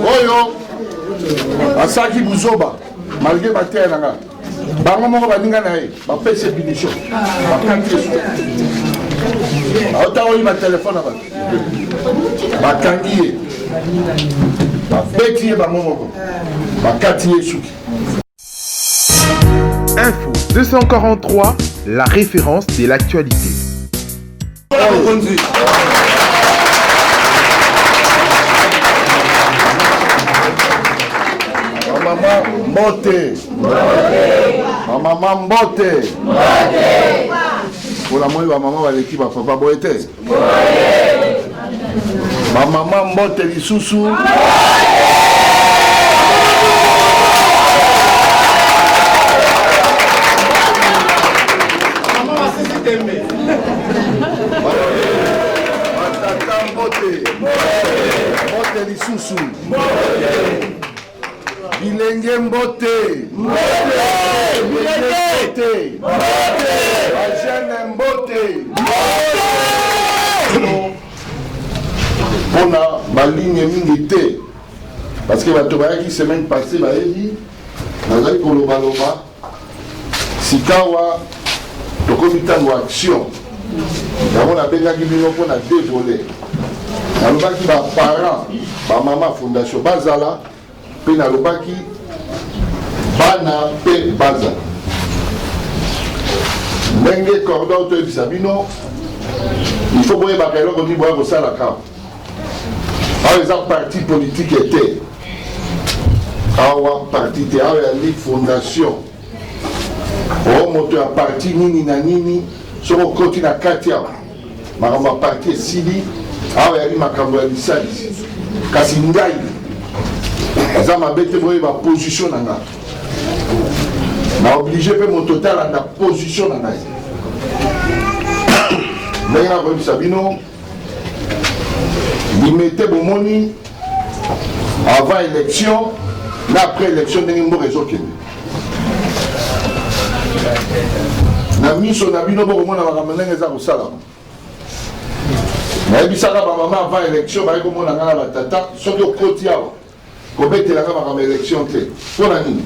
Oyo asaki buzoba malgré bataille nanga bango moko baninga na ye bapesa punition bakangi ye aota oyi batelefone na bato bakangi ye babeti ye bango moko bakati ye suki. Info 243, la référence de l'actualité. Maman Mbote. Maman Mbote. Pour la moitié, maman va l'équipe à papa Boete. Maman Mbote Lissousou. Mbote Lissousou. Bilenge Mbote. Mbote. Jeune Mbote. On a ma ligne minité. Parce que la semaine passée, il dit Nazali Kolobaloba, Sikawa, le comité d'action. On a bien dévolé. Nalobaki ba parents, ba maman fondation Bazala, pe nalobaki bana pe Bazala. Ndenge cordon to bisabino, il faut boyer ba kelo ko ni boya ko sala ka. Par exemple parti politique était awa parti te awa ligue fondation. O moto ya parti nini na nini, so ko koti na katia. Maramba parti sili awa yali makambo ya lisali kasi ngai aza mabete boye ba position na nga na obligé pe mon total na position na ngai ndenge na koyebisa bino limete bomoni avant élection na après élection ndenge mboka ezokende na miso na bino bokomona makambo ndenge eza kosalama. Nayebisaka ba maman avant élection ba ko mona ngala batata soki okoti awa ko betela ka ba élection te pona nini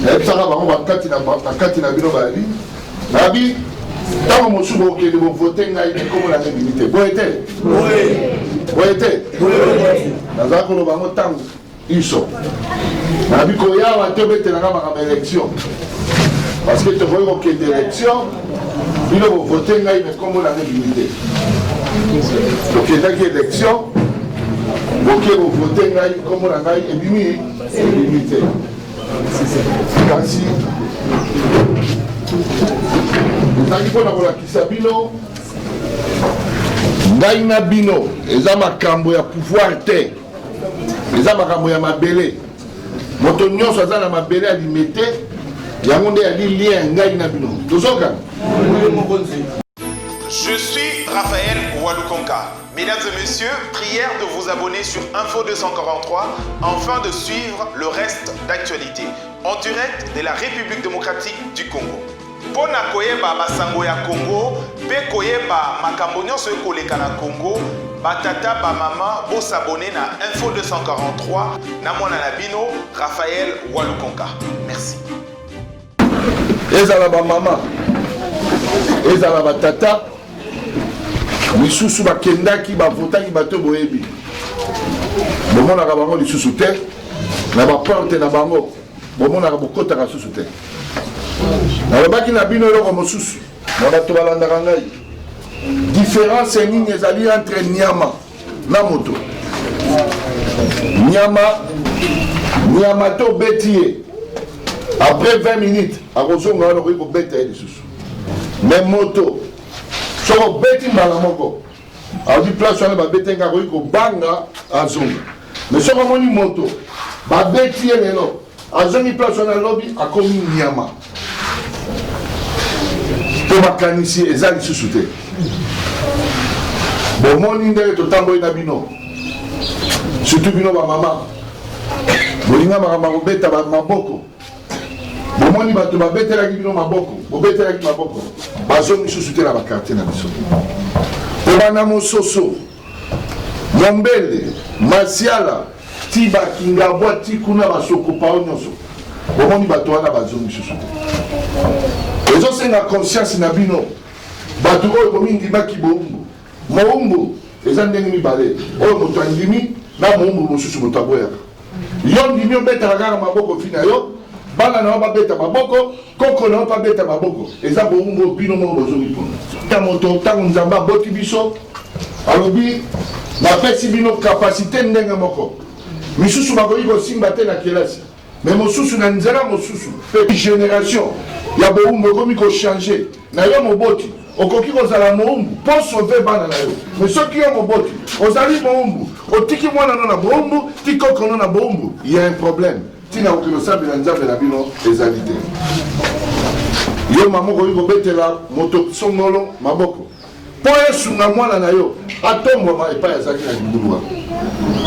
nayebisaka bango bakati na bino bali nabi tango mosubo okende bo voter ngai ko mona na limite boete nazaka ko bango tango iso nabi ko yawa te betela ka ba élection parce que te voyez okende élection bino bo voter ngai ko mona na limite. Donc il y a une élection, donc vous votez comme on a limité. Kasi, nous avons la Kisabino, Ngaina Bino, les amakambo ya pouvoir te, les amakambo ya mabele, motonio soit dans ma belle à limiter, il y a un lien Ngaina Bino. Je suis Raphaël Walukonka. Mesdames et messieurs, prière de vous abonner sur Info 243 afin de suivre le reste d'actualité en direct de la République démocratique du Congo. Pona koyeba masango ya Congo, pe koyeba makambo nyonso ekoleka na Congo, batata ba mama bo s'abonner na Info 243 na mwana na bino Raphaël Walukonka. Merci. Ezala ba mama, ezala ba tata. Lisusu bakendaki bavotaki bato boyebi bomonaka bango lisusu te na baporte na bango bomonaka bokotaka susu te nalobaki na bino eloko mosusu na bato balandaka ngai différence nini ezali entre nyama na moto. Nyama to beti ye après 20 minutes akozonga wana okoki kobeta ye lisusu mais moto soko beti mbala moko audi place wana babeti nga koyi kobanga azonga mais soko moni moto babeti ye lelo azongi place wana lobi akomi nyama to makanisi eza lisusu te bomoni ndenge totamboli na bino surtout bino bamama bolinga makambo kobeta maboko bomoni bato babetelaki bino maboko bobetelaki maboko bazo misusu te na bakartier na biso obanda mososo mombele masiala ti bakingabwa ti kuna basokopao nyonso bomoni bato wana bazo misusu te ezosenga conscience na bino bato oyo bomindimaki boumbu moumbu eza ndenge mibale oyo moto andimi na moumbu mosusu moto aboyaka yo ndimi obetaka kaka maboko fina yo bana na yo babeta maboko koko na yo babeta maboko eza boumbu bino moko bozongi mpona ya moto ntango nzambe aboti biso alobi napesi bino kapasité ndenge moko misusu bakoki kosimba te na kelasi mais mosusu na nzela mosusu mpe génération ya boumbu ekomi kochange na yo moboti okoki kozala moumbu mpo sauve bana na yo mais soki yo moboti ozali moumbu otiki mwana no na boumbu ti koko no na boumbu ya un problème tina okili osambela nzambe na bino ezali te yo mama okoki kobetela moto songolo maboko mpo esunga mwana na yo atombwama epai azalaki na libulu wana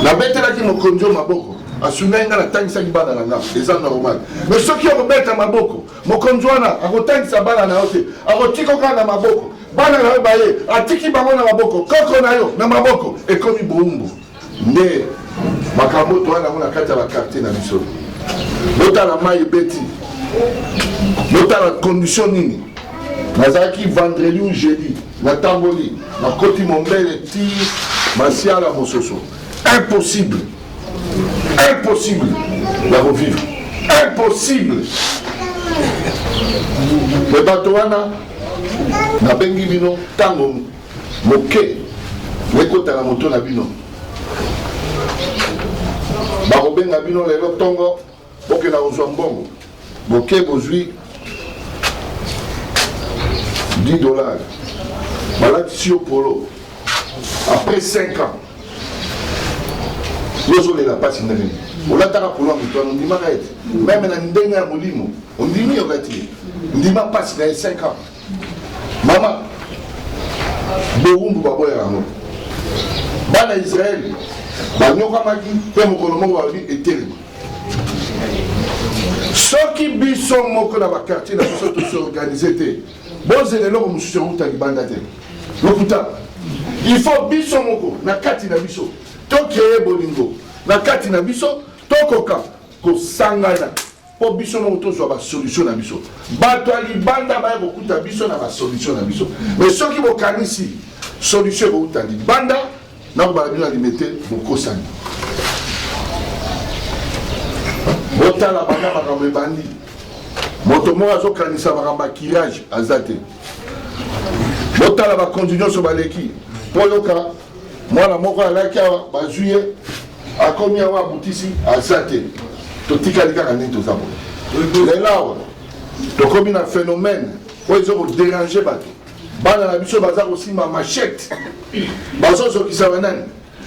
nabetelaki mokonzi yo maboko asungai nga natangisaki bana na nga eza normal mais soki okobeta maboko mokonzi wana akotangisa bana na yo te akotikoka na maboko bana na yo baye atiki bango na maboko koko na yo na maboko ekomi boumbu nde makambo to wana ngo na kati ya bakartier na biso botala mai ebeti botala condition nini nazalaki vendredi ou jeudi natamboli nakoti mombele ti masiala mososo impossible impossible de revivre impossible me bato wana nabengi bino ntango moke ekota na moto na bino bakobenga bino lelo ntongo bokenda kozwa mbongo boke bozwi $10 balatisi yo polo après 5 ans yozolela pasi ndenge olataka polo ya moto wana ondimaka ete meme na ndenge ya molimo ondimi olati ndima pasi na ye 5 ans mama bowumbu baboya yango bana israeli banyokamaki mpe mokolo moko balobi etelema soki biso moko na bakartier na biso tosorganize te bozela eloko mosusu euta libanda te lokuta il faut biso moko na kati na biso tokreye bolingo na kati na biso tokoka kosangana mpo biso moko tozwa basolution na biso bato ya libanda baya kokuta biso na basolution na biso mais soki bokanisi solution ekouta libanda nakobala bino alimete bokosani botala bana makambo ebandi moto moko azokanisa makambo ya kirage aza te botala bakonzi nyonso baleki mpo yoka mwana moko alaki awa bazwi ye akomi awa abutisi aza te totikali kaka ndenge toza boye lelo awa tokomi na phénomène oyo ezokoderange bato bana na biso baza kosimba machete bazozokisa banani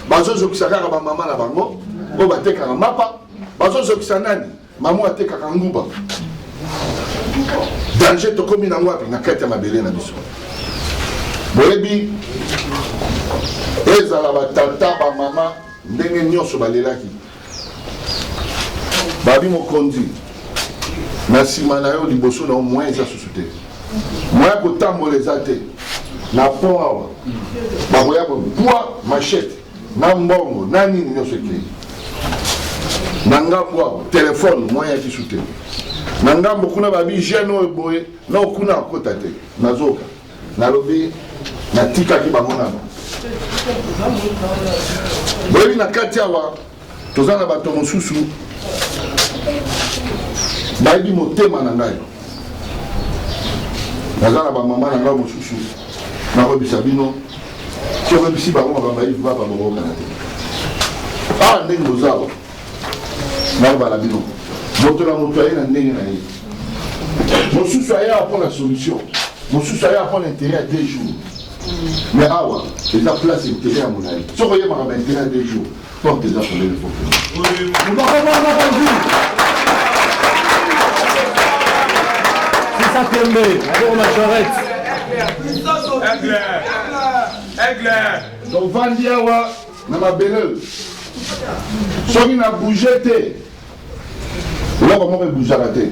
bazozokisa kaka bamama na bango oyo batekaka mapa bazozokisa nani mama atekaka nguba danger tokomi nango wapi na kati ya mabele na biso boyebi ezala batata bamama ndenge nyonso balelaki babi mokonzi na nsima na yo liboso na yo moyen eza susu te moyen kotambola eza te na pont awa bakoya bwa machete na mbongo na nini nyonso ekei na ngambo awa telefone moyen yaki su te na ngambo kuna babi jeune oyo boye na okuna akota te nazoka nalobi natikaki bango nano boyebi na kati awa toza na bato mosusu bayebi motema na ngai naza na bamama na ngai mosusu nakoyebisa bino ti okoyebisi bango makambo ayivi baba bokokana te awa ndenge boza awa nakobala bino moto na moto aye na ndenge na ye mosusu aye awa mpona solution mosusu aye awa mpona intérêt ya 2 jours mais awa eza place intérêt ya molai soki oyebaka baintérêt ya 2 jours porte eza polele Tembe, pour ma charrette. tovandi awa na mabele soki na bouge te eloko moko ebuzaka te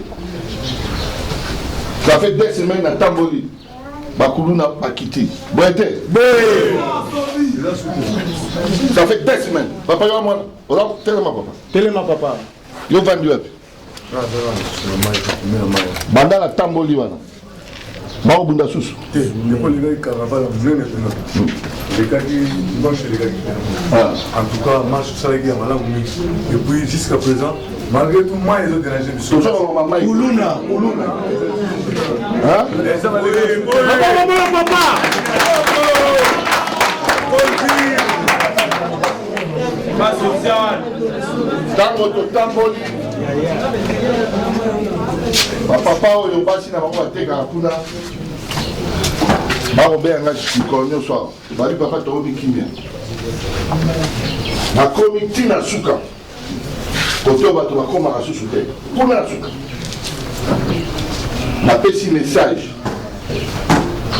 Ça fait 2 semaines à Tamboli. Bakoulou n'a pas quitté. Boité. Ça fait 2 semaines. Papa, yo moi. Alors, tellement papa. Tellement papa. Yo vendu up. Banda la Tamboli wana. Ba obunda susu. Les collègues caravane vous venez maintenant. Les gars qui marchent les gars qui. En tout cas, marche ça les gars malin et puis jusqu'à présent, malgré tout moi ils ont dérangé du sol. Uluna. Hein? Papa. Tango to Tamboli. Papa oyo basi na bango bateka kuna. Bako benga mikolo nyonso. Bali papa to bikimia. Na komiti na suka. Koto bato bakoma kasusu te. Kuna na suka. Na pesi message.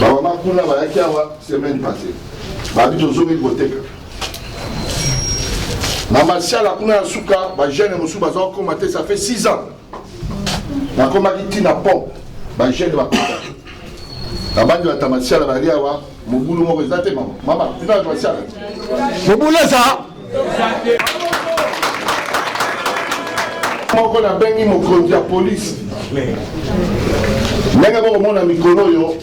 Baba kuna bayaki awa semaine passée. Babi tozomi koteka. Na masiala kuna na suka ba jeune mosu baza koma te ça fait 6 ans. Na koma kiti na pont ba jeune bakota. Na bandi ba tamasiala ba liawa mobulu moko ezate mama tina tamasiala. Mobulu ça. Moko na bengi mokonzi ya police. Ndenge boko mona mikolo yo.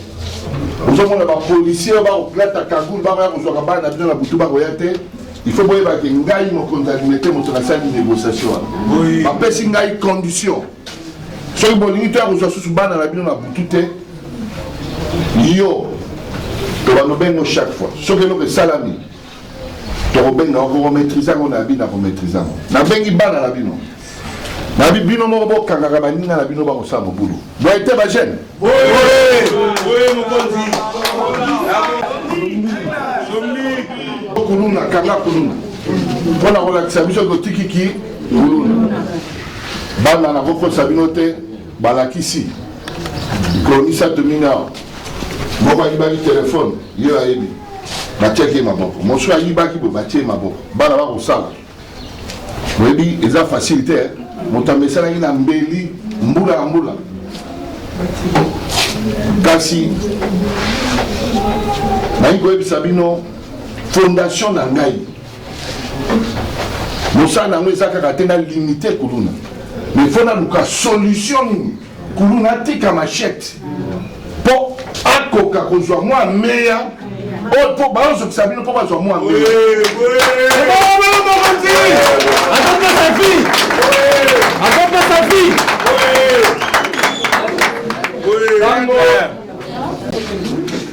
Ozomona ba policier ba oklata kagulu ba kozwa kabana bino na butu ba koyate. Il faut voir que ngai mokonzi alimete moto na sali négociation. Ba pesi ngai condition. Soki bolingi to akozwa susu bana na bino na butu te. Yo to ba no bengo chaque fois. Soki no ke salami. To benga ko maîtriser ko na bina ko maîtriser. Na bengi bana na bino. Na bino mo bo kangaka baninga na bino ba ko sa mobulu. Ba ete ba jeune. Oui mokonzi. Kuluna kanga kuluna. Pona kola kisabiso ko tikiki kuluna. Bana na koko sabino te balakisi. Konisa tomina. Moko ibaki téléphone, yo ayebi. Ba checker maboko. Mosu ayibaki bo ba checker maboko. Bana ba ko sala. Webi eza facilité. Motamesana ina mbeli mbula. Kasi na iko sabino fondation na ngai mosala ngo ezaka katena limité kuluna mais fona luka solution kuluna tika machette po akoka kozwa mwa meya o po bazo kusabino po bazwa mwa meya sa fille.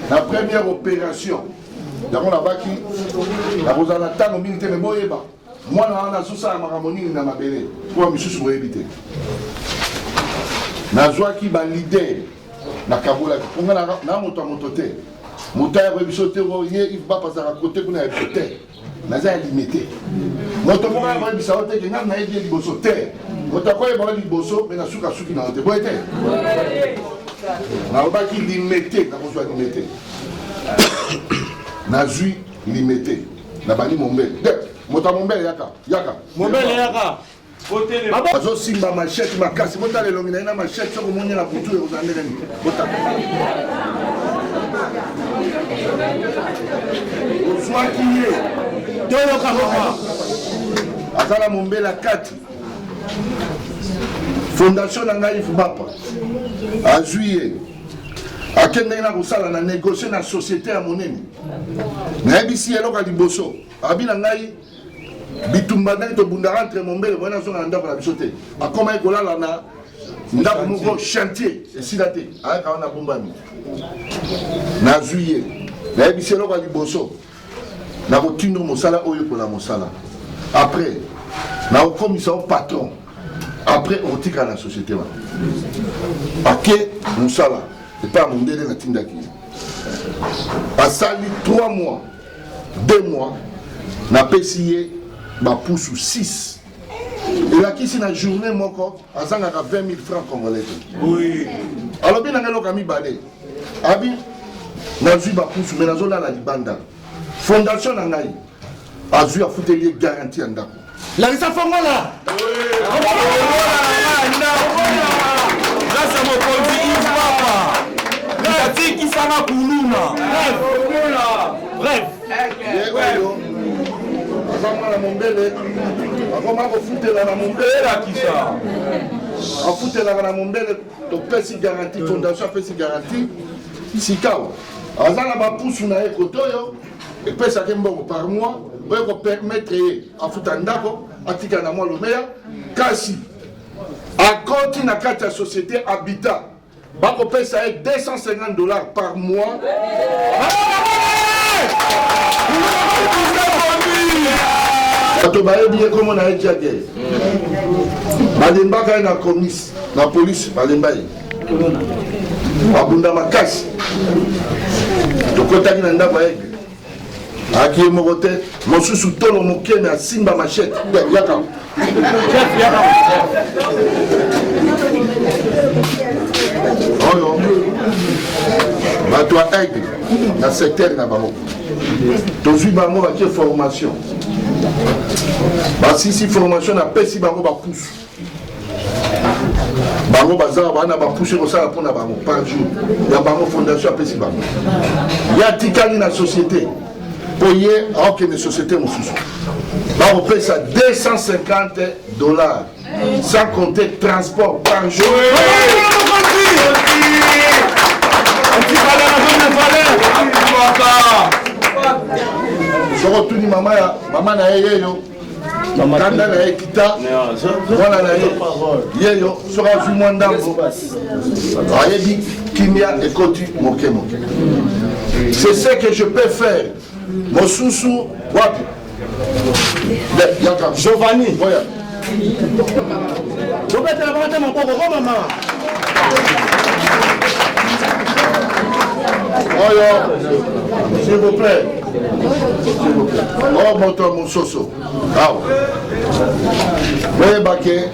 La première opération d'abord la baki la rozana tango mingi te me boyeba mwana na susa makambo nini na mabele kwa misusu boyebite nazwaki ba leader na kabula kunga na moto te motaya ko biso te ko ye if ba pasaka côté kuna ya te naza limité moto mo ba bisa te ke ngana ye liboso te moto ko ye ba liboso me na suka suki na te boyete na baki limité na ko limité nazui limité na bani mombele mota mombele yaka Mombele yaka azo simba machette makasi mota le longi na machette soko monya na butu yo zandele ni mota oswaki ye toyo kamoka azala mombele kati fondation na ngai fubapa azui ye akende na kosala na négocier na société ya monene nayebisi eloko liboso abina ngai bitumba ndenge tobundaka entre mombele boye nazonga na ndako na biso te akoma ekolala na ndako moko chantier esila te ayaka wana bombami nazwi ye nayebisi eloko liboso na kotindo mosala oyo mpona mosala après na kokomisa o patron après otika na société wana ake mosala epa mondele na tindaki asali 3 mois 2 mois napesi ye bapusu 6 elakisi na journée moko azangaka 20 000 francs congolais oui alobi na ngai loka mibale abi nazwi bapusu me nazolala libanda fondation na ngai azwi afuteli ye garantie ya ndako Larissa Fongola grâce à mon produit Yves Papa Mombele. Akoma kofutela na Mombele kisa. Afutela na Mombele to pesi garantie fondation pesi garantie. Sikao. Azala ba pousu na ekotoyo et pesa kembongo par mois pour permettre à futandako atika na moi le meilleur kasi à compte na carte de société habitat bako pesa $250 par mois. Bato bayebi comment na ejage balemba ka na commis na police balemba yi abunda makasi tokotaki na ndako yeke aki ye moko te mosusu tolo moke me asimba machete yaka oyo bato ya aigle na secteur na bango tozwi bango batie formation basisi formation na pesi bango bapusu bango bazala bana bapushe kosala mpona bango par jour ya bango fondation apesi bango ya tikali na société po ye aokende société mosusu bakopesa $250 sans compter transport par jour. soko tuni mama na ye yeyo kanda na ye kita mwana na ye yeyo soki azwi mwa ndambo ayebi kimia ekoti moke moke. C'est ce que je peux faire. Mosusu wapi Giovanni oya Tobetela bata mokoko ko mama. oyo s'il vous plaît. Oh moto mososo awa oyeba ke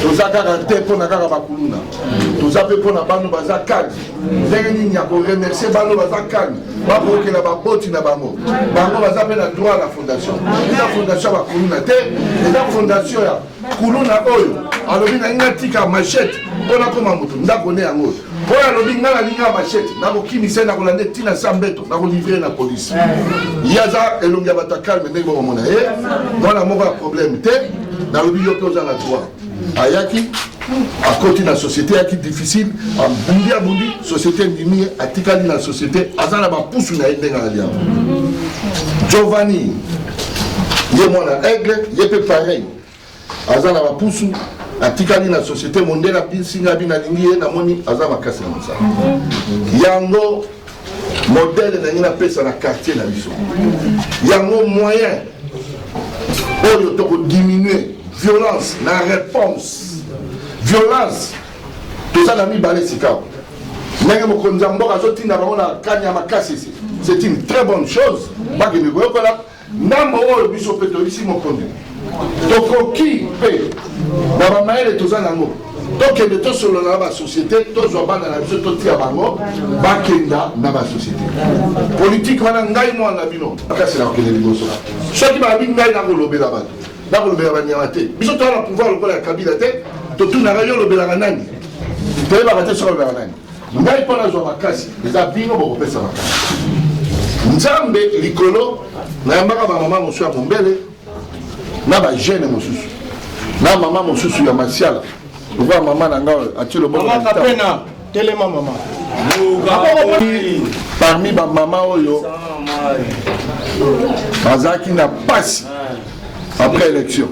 toza kaka te mpona kaka bakuluna toza mpe mpona bano baza kani ndenge nini ya koremercie bano baza kani bakokela baboti na bango bango baza mpe na droit na fondation eza fondation ya bakuluna te eza fondation ya kuluna oyo alobi na nga tika machete mpona koma moto ndako ne yango oyo alobi nga nalinga machete nakokimisa nakolanda ntina sa mbeto nakolivre na polisi ye aza elongi ya bato akalme ndenge bakomona ye mwana moko ya problème te nalobi yo mpe oza na droit ayaki akoti na société ayaki difficile abundi société ndimi ye atikali na société aza na bapusu na ye ndenge aliama Giovanni ye mwana aigle ye mpe pareil aza na bapusu atikali na société mondele abisinga abi nalingi ye namoni aza makasi na mosala yango modèle na ngi napesa na quartier na biso yango moyen oyo tokodiminuer violence na réponse violence toza na mibale sikao ndenge mokonzi ya mboka azotinda bango na kani ya makasi esi c'est une très bonne chose bakende koyokola ndambo oyo biso mpe toyisi mokonzi tokoki mpe na bamayele toza nango tokende tosolola na basociété tozwa bana na biso totia bango bakenda na basociété politike wana ngai mwana bino makasi na kokende liboso soki babi ngai nakolobela bato nakolobela banyama te biso toza na pouvoir lokola ya kabila te totunaka yo olobelaka nani toyebaka te soki olobelaka nani ngai mpo nazwa makasi eza bino bokopesa makasi nzambe likolo nayambaka bamama mosusu ya mombele na bagene mosusu na mama mosusu ya masiala okoa mama na ngai atie Kapena telema mama. parmi bamama oyo bazalaki na pasi après élection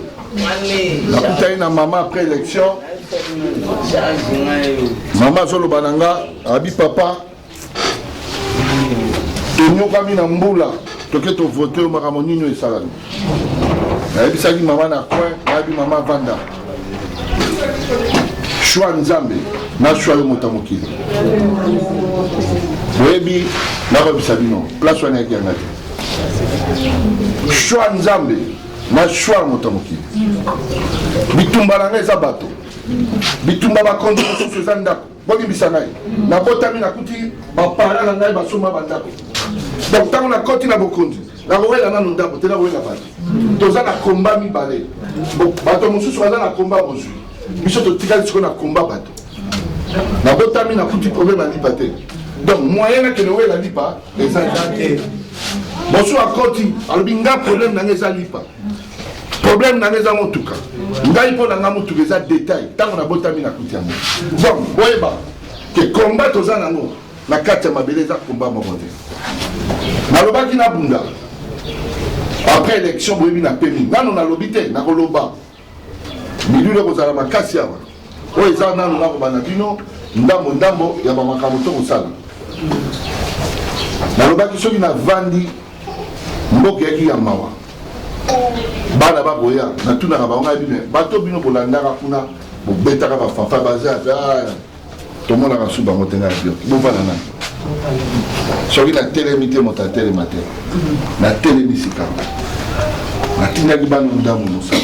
nakutani na mama après élection mama azoloba na nga abi papa tonyokami na mbula toke tovote oyo makambo nini oyo esalami nayebisaki mama na coin nayebi mama vanda shwa nzambe na shwa yo moto mokili boyebi nakobisa bino place wana yaki yanga te shwa nzambe na shwa moto mokili bitumba na ngai eza bato bitumba bakonzi mosusu eza ndako bokibisa ngai nabotami nakuti bapara na ngai basomba bandako donc ntango nakoti na bokonzi nakowela nano ndako te nakowela bato toza na komba mibale bato mosusu baza na komba bozwi biso totikali sikoyo na komba bato nabotami nakuti problème alipa te donc moyen nakende wela lipa eza te mosusu akoti alobi nga problème nange eza lipa problème na eza motuka ngai mpo na nga motuka eza détail ntango nabotami na kuti yango bon boyeba ke combat toza nango na kati ya mabele eza combat moko te nalobaki na bunda après élection boyebi na pemi nano nalobi te nakoloba milulu ekozala makasi awa oyo eza nano nakobana bino ndambo ya bamakambo to kosala nalobaki soki navandi mboka yaki ya mawa bana baboya natunaka bango ngai bino bato bino bolandaka kuna bobetaka bafafa baza tomonaka su bango te ngai bio bovana nani soki natelemi te moto atelema te natelemisika natindaki bana ndambo mosala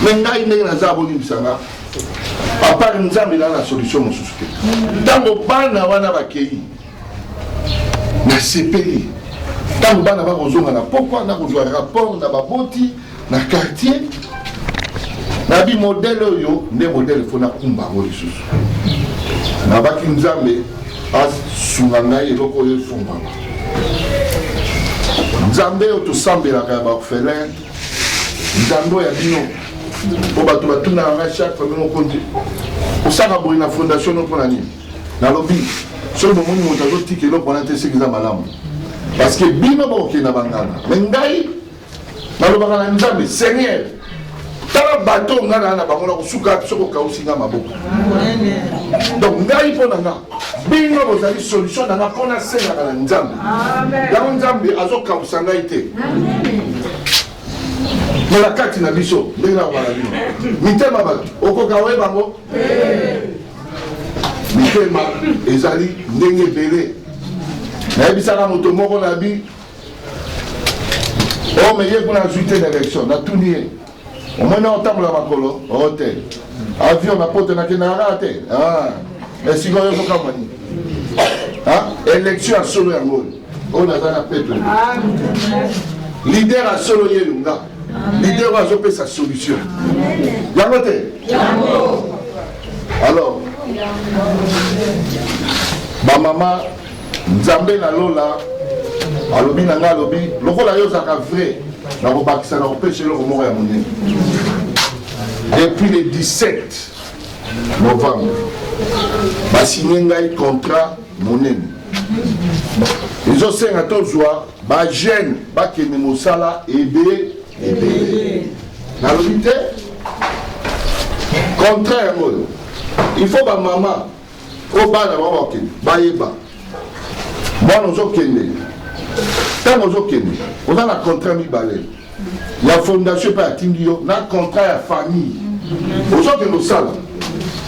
me ngai ndenge naza bolimbisanga apart nzambe eza na solution mosusu te ntango bana wana bakei nasepeli ntango bana bakozonga na pokwa nakozwa rapport na baboti na quartier nabi modele oyo nde modele fo nakumba yango lisusu nabaki nzambe asunga ngai eloko oyo efumbama nzambe oyo tosambelaka ya baorphelin nzambe oyo ya bino mpo bato batundaka ngai chaque fois bino konti osaka boye na fondation no mpona nini nalobi soki bomoni moto azotika eloko wana te soki eza malamu parce que bino bokokenda bangana me ngai nalobaka na nzambe seigneur tala bato ngai naa na bango na kosuka soki okausinga maboko donc ngai mpo na nga bino bozali solution na nga mpo nasengaka na nzambe yango nzambe azokausa ngai te na kati na biso ndenge nakobala bino mitema bato okoka oyebango mitema ezali ndenge ebele nayebisaka moto moko na bi ome ye kuna azwi te na élection natuni ye omwene otambola makolo ote avion na poto nakendaka te esika oyo ozokamwani élection ya solo yango oyo naza na peple leader ya solo ye lunga leader oyo azopesa solution yango te alors bamama nzambe na lola alobi na nga alobi lokola yo ozalaka vrai nakobakisa na kopesa eloko moko ya monene depuis le 17 novembre basinye ngai contrat monene ezosenga tozwa bajeune bakende mosala ebele nalobi te contrat yango oyo il faut bamama o bana bango bakende bayeba mwana ozokende ntango ozokende oza na contrat mibale ya fondation mpe atindi yo na contrat ya famille ozokende osala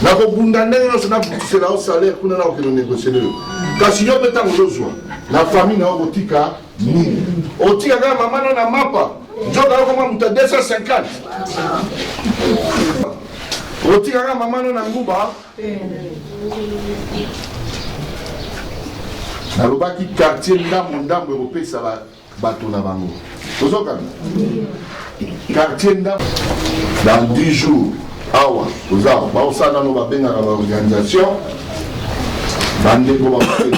nakobunda ndenge nyonso nabutisela o salaire kuna nakokende onégociele yo kasi yo mpe ntango ozozwa na famille na yo kotika nini otika kaka mama no na mapa nzoka yo koma moto 250 otika kaka mama no na nguba nalobaki quartier ndambo ekopesa bato na bango tozokana quartier ndambo dans 10 jours awa toza baosala nano babengaka baorganisation bandeko bakokende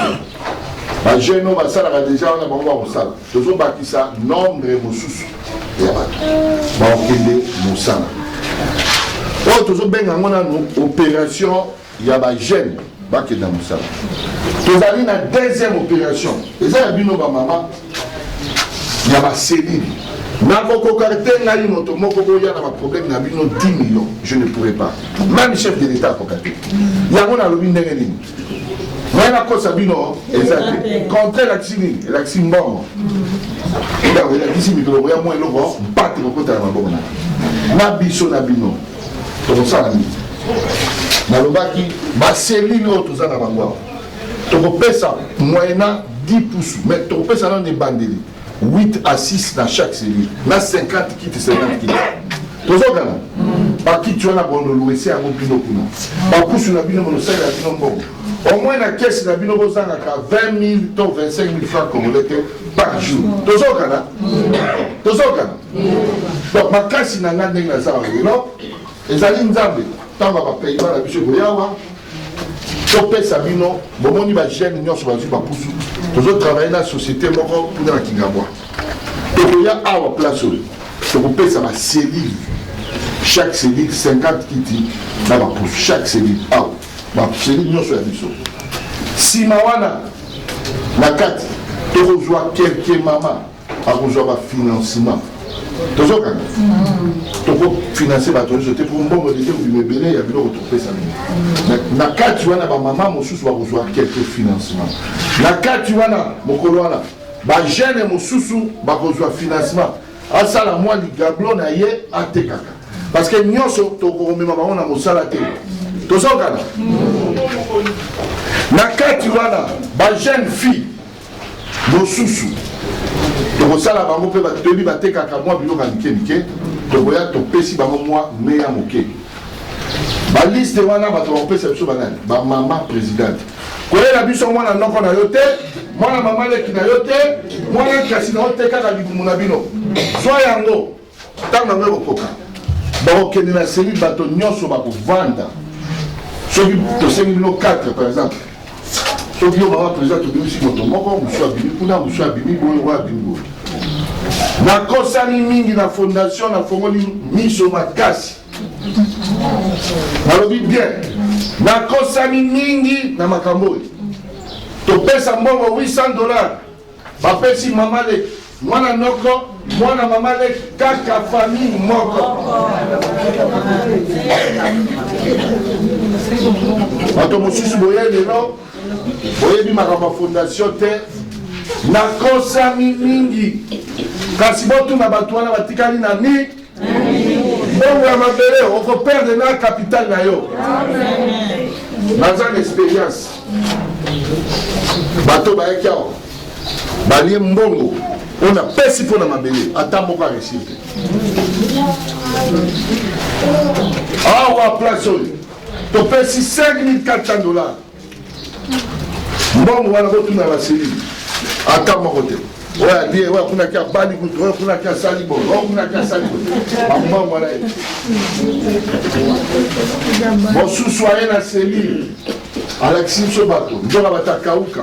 bajeune oyo basalaka deja wana bango bakosala tozobakisa nombre mosusu ya bato bakokende mosala oyo tozobenga yango nano opération ya bajeune bakenda mosala tozali na deuxième opération eza ya bino bamama ya baselile nakokoka te ngai moto moko boya na baproblème na bino 10 millions je ne pourrais pas même chef de l'état akoka te yango nalobi ndenge nini ngai nakosa bino eza te contre elakisi nini elakisi mbongo ntango elakisi mikolo boya mwa eloko mpate kokotala maboko na biso na bino tokosala nini nalobaki baselile oyo toza na bango awa tokopesa moyena 10 pouces mais tokopesa nano ebandeli 8 à 6 dans chaque cellule na 50 kits 50 kits tozokana bakiti wana bondoluwese yango bino kuna bapusu na bino monosala bino mbongo au moins na kesi na bino bozangaka 20 000 to 25 000 francs congolais par jour tozokana donc makasi na nga ndenge naza lelo ezali nzambe ntango bapei bana biso koyawa topesa bino bomoni bajeune nyonso bazwi bapusu tozotravaille na société moko kuna na kingabwa tokoya awa place oyo tokopesa baselile chaque selile 50 kiti na bapusu chaque selile awa baselile nyonso ya biso nsima wana na kati tokozwa kelke mama akozwa bafinancement tozokanga tokofinanse bato nyonso te po mbongo lete kobima ebele ya biloko tokopesa na kati wana bamama mosusu bakozwa kelke financement na kati wana mokolo wana bagene mosusu bakozwa financement asala mwa ligablo na ye atekaka parce que nyonso tokomema bango na mosala te tozokana na kati wana bagene fille mosusu tokosala bango mpe toyebi batekaka mwa biloko ya mike tokoya topesi bango mwa meya moke baliste wana bato bakopesa biso banani bamama présidente koyela biso mwana noko na yo te mwana mama leki na yo te mwana kasi na yo te kaka libumu na bino zwa yango ntango yango ekokoka bakokende na selile bato nyonso bakovanda soki tosengi bino 4 par exemple soki yo mama président tobimisi moto moko mosu abimi kuna mosu abimi boye oyo abimi boye nakosani mingi na fondation nafongoli miso makasi nalobi bien nakosani mingi na makambo oyo topesa mbongo $800 bapesi mama leki mwana noko mwana mama leki kaka famille moko bato mosusu boye lelo boyebi makambo fondation te nakosami mingi kasi botuna bato wana batikali na ni mbongo ya mabele okoperde na capitale na yo naza na expérience bato bayaki awa balie mbongo on apesi mpo na mabele ata moko aresir te awa place oyo topesi $5,400 mbongo wana botuna baselili ata moko te oyo abie oyo akunaki abali kutu oyo akunaki asali boye oyo akunaki asali boye bambongo wana ye mosusu aye na selile alakisi biso bato nzoka batakauka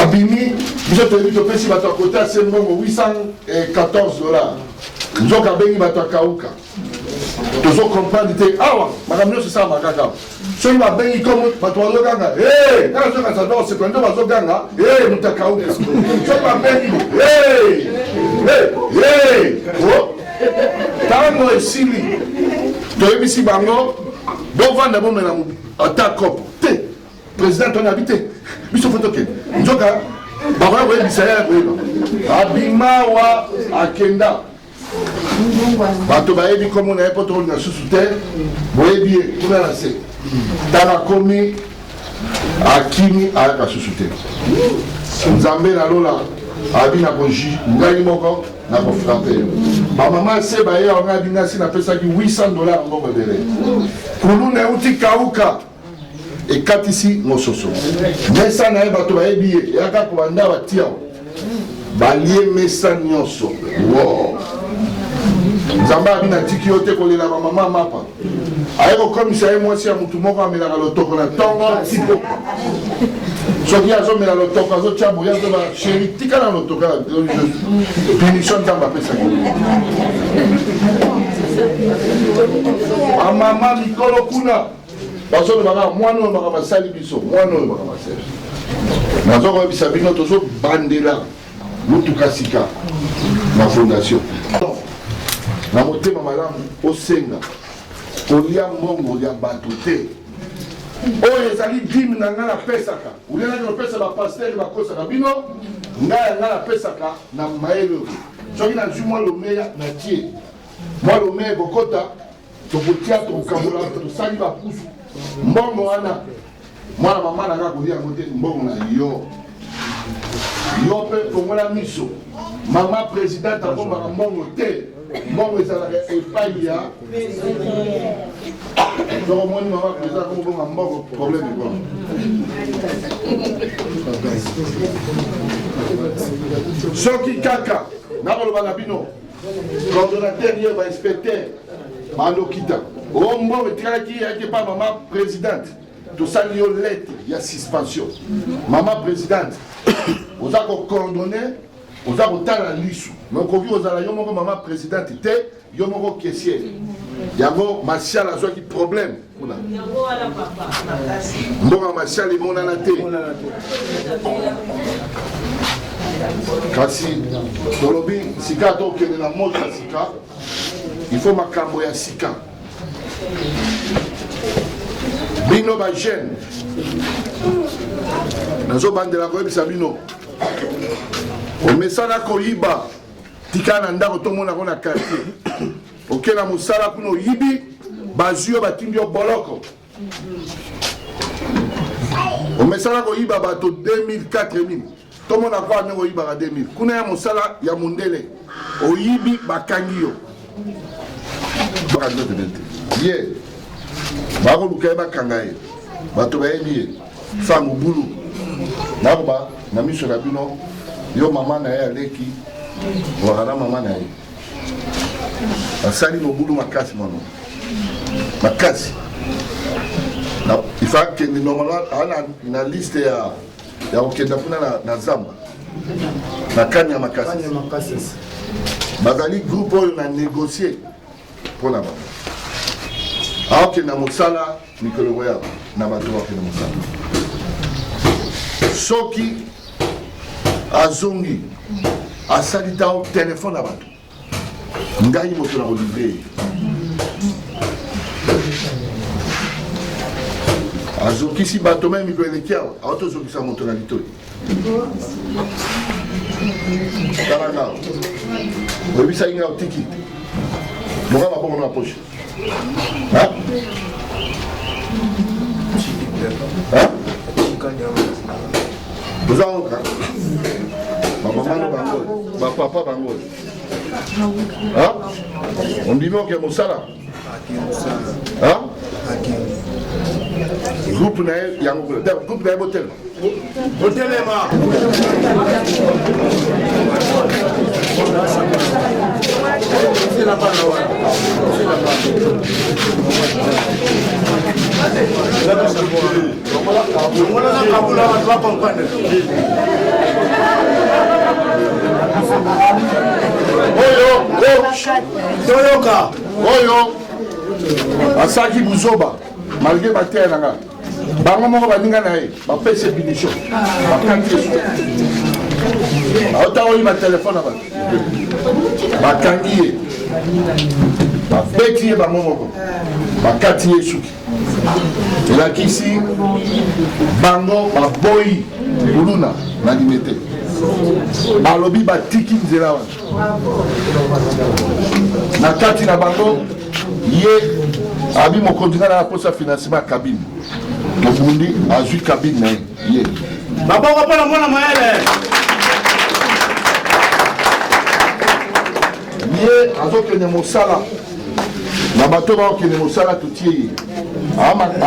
abimi biso toyebi topesi bato akota ase mbongo $814 nzoka abengi bato akauka tozokomprendre te awa makambo nyonso esalama kaka soki babengi komo bato bazoganga kaka soki asador sekonde bazoganga moto akauka soki babengi ntango esili toyebisi bango bovanda bomela ata kopo te président toni abi te biso fo tokende nzoka bakoya koyebisa ye koyeba abimawa akenda bato bayebi komo na ye mpo tokolinga susu te boyebi ye kuna na se ntango akomi akimi ayaka susu te nzambe nalola abi na koji ngai moko na kofrape yo bamama se baye awa ngai bingasi napesaki $800 mbongo ebele kulu na euti kauka ekatisi mososo mesa na ye bato bayebi ye eyaka kobanda batia balie mesa nyonso nzambe abi na tiki yo te kolela bamama mapa aye kokomisa ye mwasi ya mutu moko amelaka lotoko na ntongo tipo soki azomela lotoko azotia boye azoba sheri tika na lotoko punition nzambe apesaki bamama mikolo kuna bazolobaka mwana oyo baka basali biso mwana oyo baka basali nazokoyebisa bino tozobandela mutuka sika na fondation na motema malamu osenga kolia mbongo ya bato te oyo ezali dime na ngai napesaka ulielaki kopesa bapastere bakosaka bino ngai ngai napesaka na mayele oyo soki nazwi mwa lomeya na tie mwa lomeya ekokota tokotia tokokabola tosali bapusu mbongo wana mwana mama na ngai kolia yango te mbongo na yo yo mpe fongola miso mama présidente akombaka mbongo te mbongo ezalaka epai ya tokomoni mama président akomobonga mbongo problème ekona soki kaka nakoloba na bino coordonnateur ye bainspecteur bandokita o mbongo etikaki yaki pa mama présidente tosali yo lettre ya suspension mama présidente oza kocoordonne oza kotala lisu mais okoki ozala yo moko mama présidente te yo moko caissier yango Martial azwaki problème kuna mboka Martial emonana te kasi tolobi sika tokende na moto ya sika il faut makambo ya sika bino ba jeune nazobandela koyebisa bino omesana koyiba tika na ndako tomona ko na quartier okela mosala kuna oyibi bazwi yo batindi yo boloko omesana koyiba bato 2000 4000 tomona kwa ndenge oyibaka 2000 kuna ya mosala ya mondele oyibi bakangi yo ye bakoluka ye bakanga ye bato bayebi ye fa mobulu nakoba na miso na bino yo mama na ye aleki wakana mama na ye asali mobulu makasi mano makasi ifa kende normalement ana na liste ya kokenda kuna na zamba na kani ya makasi bazali groupe oyo na négocier mpona bango aokenda mosala mikolo koyaba na bato bakenda mosala soki azongi asali ntango telefone na bato ngai moto na kolivre ye azokisi bato me mikolo eleki awa aotozokisa moto na litoi tala ngao oyebisaki ngai otiki moka mabongo na poche ozangoka bamamano bango bapapa bango ondimi oke mosala groupe na ye yango groupe na ye botelema botelema oyo asaki buzoba malgré batere nanga bango moko baninga na ye bapese punition bakangi ye aota oyima telefone na bato bakangi ye babeti ye bango moko bakati ye suki elakisi bango baboyi buluna na limete balobi batiki nzela wana na kati na bango ye abi mokonzi nga na aposa financement ya kabine mobundi azwi kabine na ye baboko mpona mwana mayele ye azokende mosala na bato baokende mosala totie ye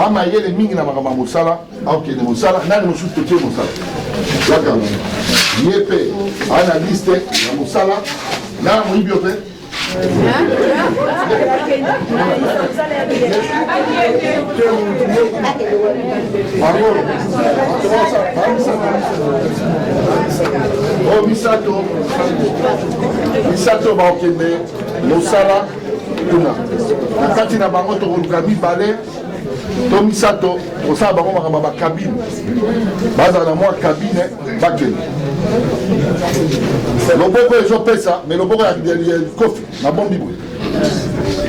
amayele mingi na makambo ya mosala aokende mosala nani mosusu totie mosala yaka ye mpe aa na liste ya mosala na moyibi yo mpe misato baokende mosala kuna na kati na bango tokoluka mibale to misato kosala bango makambo ya bakabine bazala na mwa kabine bakende loboko ezopesa me loboko ya kofi na bombi boye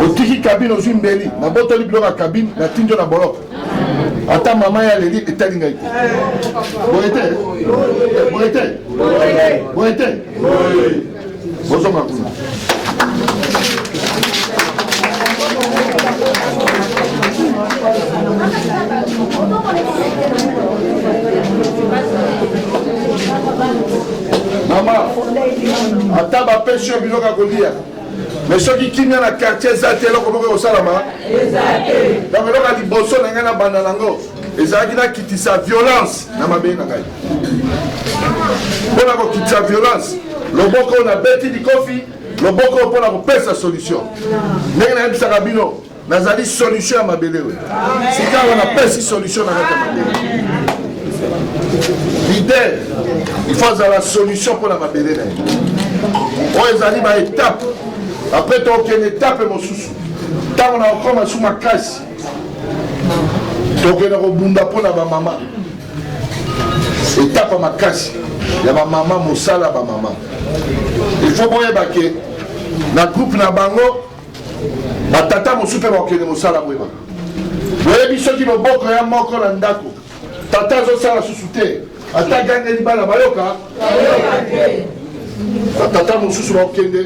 otiki kabine ozwi mbeli nabotoli biloko ya kabine natindio na boloko ata mama ya leli etali ngai te boye te boye te boye te bozonga kuna mama ata bapesi yo biloko ya kolia mais soki kimia na quartier eza te eloko moko ekosalama donc eloko ya liboso na ngai na banda nango ezalaki nakitisa violence na mabei na ngai mpona kokitisa violence loboko oyo nabeti likofi loboko oyo mpona kopesa solution ndenge nayebisaka bino nazali solution ya mabele oyo sika awa napesi solution na kati ya mabele leader il faut avoir la solution pour la mabele na ye ezali baétape après tokende étape mosusu ntango na okoma su makasi tokende kobunda mpo na bamama étape makasi ya bamama mosala bamama il faut boyeba ke na groupe na bango batata mosusu mpe bakokende mosala boyeba boyebi soki loboko ya moko na ndako tata azosala susu te ata gangeli bana bayoka batata mosusu bakokende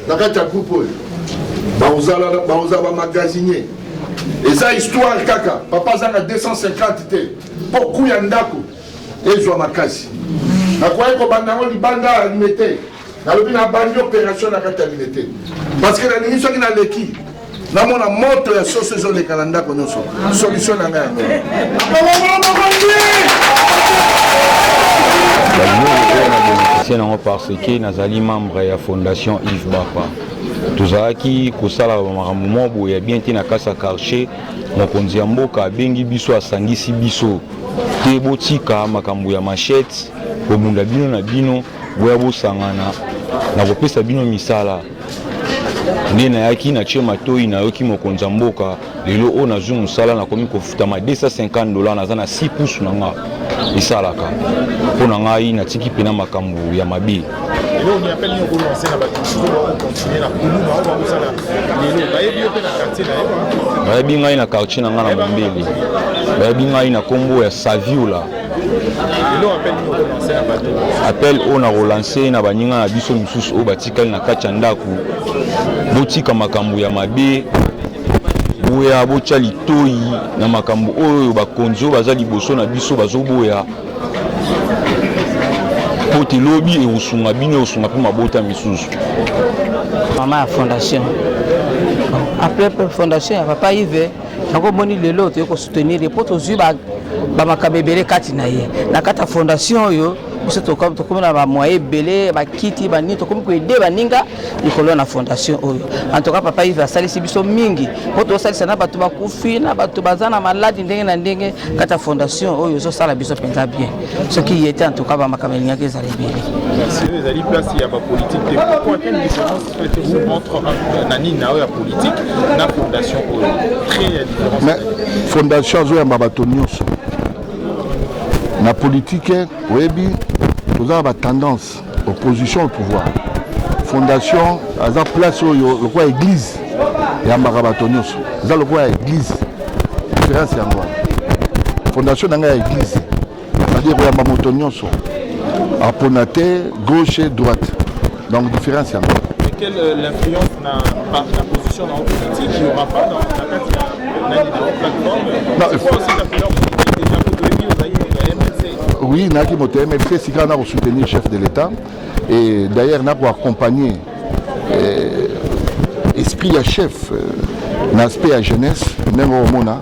na kati ya groupe oyo bakozala bamagasinier eza histoire kaka papa azanga 250 te mpo kuya ndako ezwa makasi nakoki kobanda yango libanda alime te nalobi nabandi opération na kati ya lime te parce que nalingi soki naleki namona moto ya soso ezoleka na ndako nyonso solution na ngai yango nango parce que nazali membre ya fondation Yves Bapa tozalaki kosala makambo moko boye ya bien te na kasa quartier mokonzi ya mboka abengi biso asangisi biso te botika makambo ya machete kobunda bino na bino boya bosangana na kopesa bino misala nde nayaki na tie matoi nayoki mokonzi ya mboka lelo oyo nazwi mosala nakomi kofutama $250 naza na 6 pusu na nga esalaka mpo na ngai natiki mpena makambo ya mabe bayebi ngai na quartier na ngai na Mombele bayebi ngai na kombo ya Saviola appel oyo na kolanse na baninga na biso misusu oyo batikali na kati ya ndako botika makambo ya mabe boya botya litoi na makambo oyo bakonzi oyo baza liboso na biso bazoboya po te lobi ekosunga bino ekosunga mpe mabota misusu mama ya fondation après fondation ya papa Yves nakomoni lelo toyei kosoutenir po tozwi bamakambo ebele kati na ye na kati ya fondation oyo biso tokomi na bamoye ebele bakiti banini tokomi koede baninga likolo na fondation oyo en tout cas papa Yves asalisi biso mingi po tosalisa na bato bakufi na bato baza na maladi ndenge na ndenge kati ya fondation oyo ezosala biso mpenza bien soki ye te en tout cas bamakambo elingaki ezala ebele ezali place ya bapolitique te pourquoi quelle différence faites-vous entre nani na oyo ya politique na fondation oyo très ya différence mais fondation azoyamba bato nyonso na politique oyebi toza ba tendance opposition au pouvoir fondation aza place oyo lokwa église yambaka bato nyonso eza lokwa ya église différence yango fondation nanga ya église c'est-à-dire koyamba moto nyonso apona te gauche et droite donc différence yango quelle l'influence na position dans la politique il n'y aura pas dans la carte de la plateforme c'est quoi aussi la couleur politique déjà vous devez dire oui, naki moto MLC sika na soutenir chef de l'État et d'ailleurs na pour accompagner esprit à chef l'aspect à jeunesse même au mona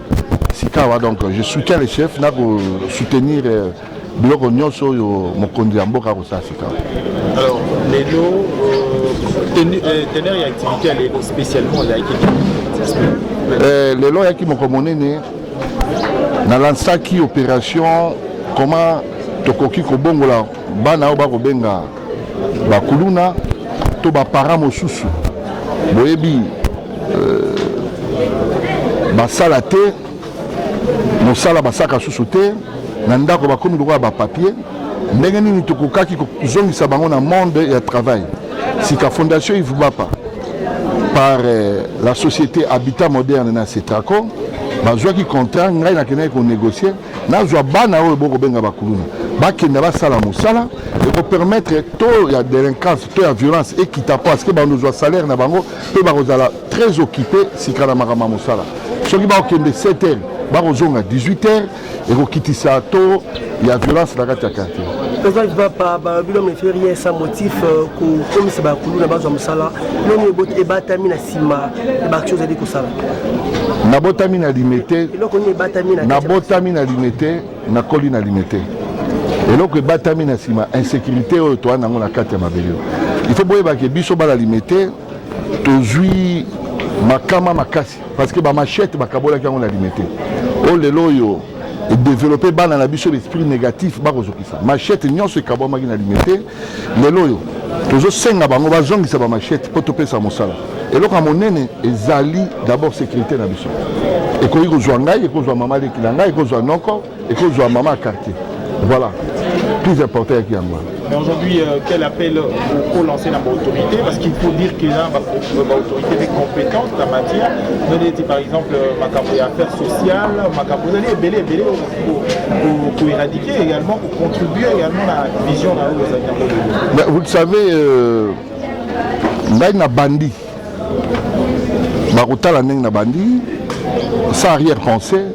sika wa donc je soutiens les chefs na pour soutenir bloko nyonso yo mokonzi ya mboka ko sa sika. Alors lelo tenir activité à lelo spécialement la lelo yaki moko monene na lansaki opération comment tokoki kobongola bana oyo bakobenga bakuluna to bapara mosusu boyebi basala te mosala basaka susu te na ndako bakomi lokola bapapier ndenge nini tokokaki kozongisa bango na monde ya travail sika fondation Yves Bapa par la société Habitat Moderne na Cetraco bazwaki contrat ngai nakendaki konégocier nazwa bana oyo bokobenga bakuluna bakenda basala mosala ekopermettre to ya délinquance to ya violence ekita parce que bandozwa salaire na bango mpe bakozala très occupé sika na makambo ya mosala soki bakokende 7 heures bakozonga 18 heures ekokitisa to ya violence na kati ya quartier président Yves Bapa balobi lomo efe rien sans motif kokomisa bakuluna bazwa mosala lomo ebatami na nsima baction ezali kosala nabotami na limité nabotami na limité nakoli na limité eloko ebatami na nsima insécurité oyo toa nango na kati ya mabele il faut boyebake biso bana limité tozwi makama makasi parce que bamachete bakabolaki yango na limité oyo lelo oyo et développer bana na biso l'esprit négatif ba kozokisa machette nyonso ekabwamaki na limité lelo oyo tozosenga bango bazongisa ba machette po topesa mosala eloko ya monene ezali d'abord sécurité na biso ekoki kozwa ngai ekozwa mama leki na ngai ekozwa noko ekozwa mama ya quartier voilà plus important yaki yango. Mais aujourd'hui, quel appel faut lancer dans l'autorité? Parce qu'il faut dire qu'il y a l'autorité compétente en la matière. Nous par exemple, ma affaires sociales, vous allez belé pour éradiquer également, pour contribuer également à la vision de vous le savez, na bandi, la na bandi, sans arrière-pensée.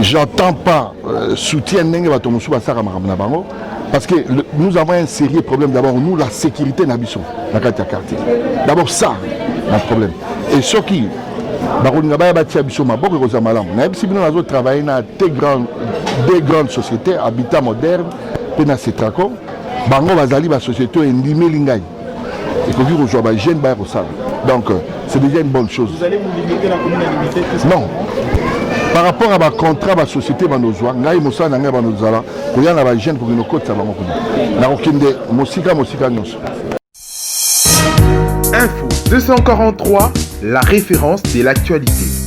J'entends pas soutien parce que nous avons un sérieux problème d'abord, nous la sécurité n'habitons dans le quartier. D'abord ça, un problème. Et ce qui, nous avons travaillé dans deux grandes sociétés, Habitat Moderne, et dans Cetraco, la société est Ndimé. Et que vous jouez jeune donc c'est déjà une bonne chose. Vous allez vous limiter la commune à limiter tout ça? Non. Par rapport à ma contrat, ma société, ma nozoa, ngai mosa na ngai ba nozala, koya na ba jeune pour une côte ça va mokuna. Na okinde mosika nyonso. Info 243, la référence de l'actualité.